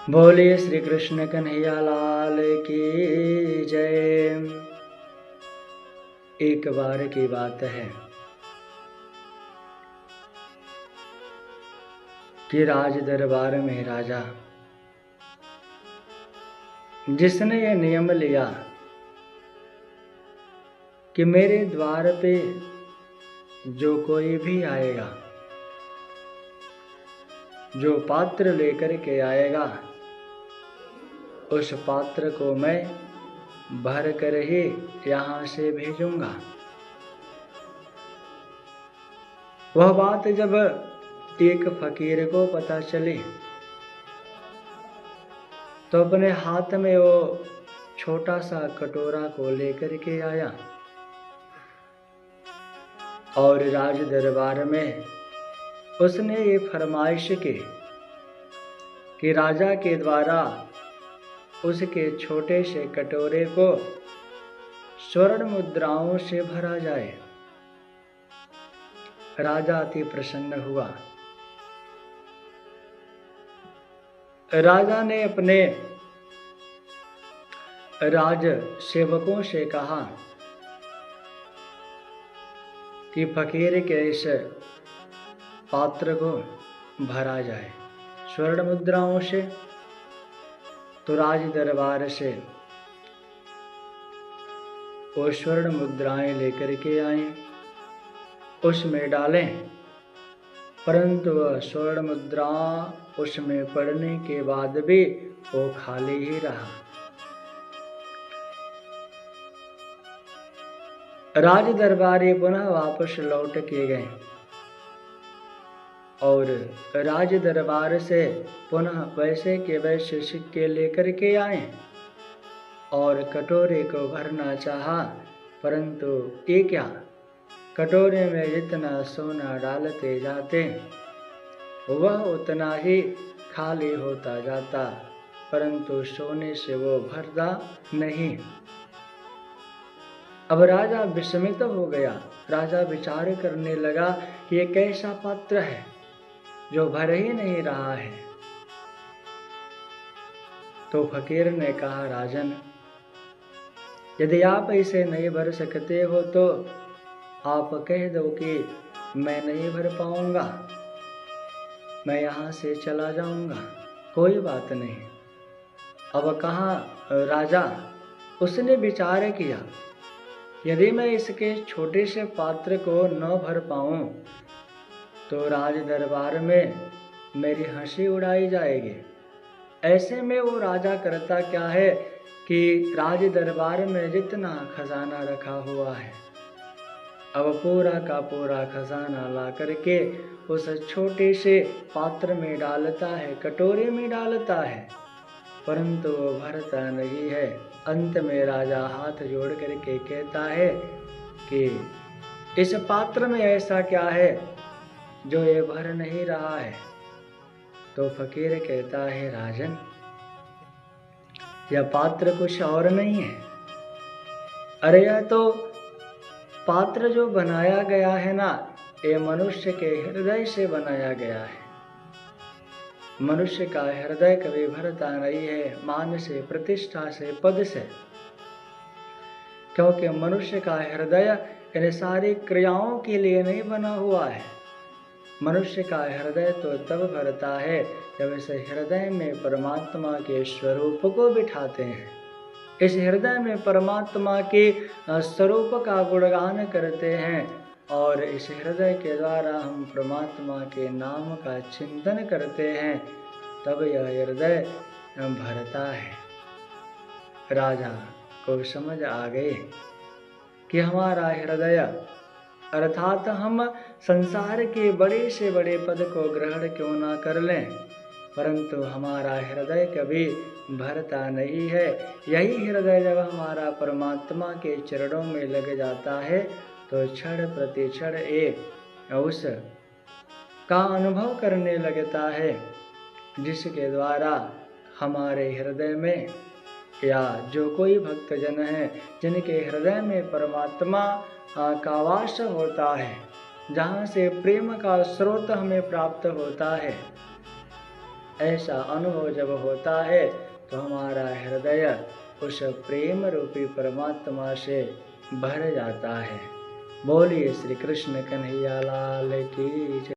बोलिए श्री कृष्ण कन्हैया लाल की जय। एक बार की बात है कि राज दरबार में राजा, जिसने ये नियम लिया कि मेरे द्वार पे जो कोई भी आएगा, जो पात्र लेकर के आएगा, उस पात्र को मैं भर कर ही यहाँ से भेजूंगा। वह बात जब एक फकीर को पता चली तो अपने हाथ में वो छोटा सा कटोरा को लेकर के आया और राज दरबार में उसने ये फरमाइश की कि राजा के द्वारा उसके छोटे से कटोरे को स्वर्ण मुद्राओं से भरा जाए। राजा अति प्रसन्न हुआ। राजा ने अपने राज सेवकों से कहा कि फकीर के इस पात्र को भरा जाए स्वर्ण मुद्राओं से। तो राज दरबार से वो स्वर्ण मुद्राएं लेकर के आए, उसमें डालें, परंतु वह स्वर्ण मुद्रा उसमें पड़ने के बाद भी वो खाली ही रहा। राज दरबारी पुनः वापस लौट के गए और राज दरबार से पुनः वैसे के वैसे सिक्के लेकर के आए और कटोरे को भरना चाहा, परंतु ये क्या, कटोरे में जितना सोना डालते जाते वह उतना ही खाली होता जाता, परंतु सोने से वो भरता नहीं। अब राजा विस्मित हो गया। राजा विचार करने लगा कि ये कैसा पात्र है जो भर ही नहीं रहा है। तो फकीर ने कहा, राजन, यदि आप इसे नहीं भर सकते हो तो आप कह दो कि मैं नहीं भर पाऊंगा, मैं यहाँ से चला जाऊंगा, कोई बात नहीं। अब कहा राजा, उसने विचार किया, यदि मैं इसके छोटे से पात्र को न भर पाऊं तो राज दरबार में मेरी हंसी उड़ाई जाएगी। ऐसे में वो राजा करता क्या है कि राज दरबार में जितना खजाना रखा हुआ है, अब पूरा का पूरा खजाना ला करके उस छोटे से पात्र में डालता है, कटोरे में डालता है, परंतु वो भरता नहीं है। अंत में राजा हाथ जोड़ करके कहता है कि इस पात्र में ऐसा क्या है जो ये भर नहीं रहा है। तो फकीर कहता है, राजन, यह पात्र कुछ और नहीं है। अरे यह तो पात्र जो बनाया गया है ना, ये मनुष्य के हृदय से बनाया गया है। मनुष्य का हृदय कभी भरता नहीं है, मान से, प्रतिष्ठा से, पद से, क्योंकि मनुष्य का हृदय इन सारी क्रियाओं के लिए नहीं बना हुआ है। मनुष्य का हृदय तो तब भरता है जब इस हृदय में परमात्मा के स्वरूप को बिठाते हैं, इस हृदय में परमात्मा के स्वरूप का गुणगान करते हैं और इस हृदय के द्वारा हम परमात्मा के नाम का चिंतन करते हैं, तब यह हृदय भरता है। राजा को समझ आ गई कि हमारा हृदय, अर्थात हम संसार के बड़े से बड़े पद को ग्रहण क्यों ना कर लें, परंतु हमारा हृदय कभी भरता नहीं है। यही हृदय जब हमारा परमात्मा के चरणों में लग जाता है तो क्षण प्रति क्षण एक उस का अनुभव करने लगता है, जिसके द्वारा हमारे हृदय में, या जो कोई भक्तजन है जिनके हृदय में परमात्मा का वास होता है, जहाँ से प्रेम का स्रोत हमें प्राप्त होता है, ऐसा अनुभव जब होता है तो हमारा हृदय उस प्रेम रूपी परमात्मा से भर जाता है। बोलिए श्री कृष्ण कन्हैया लाल की जय।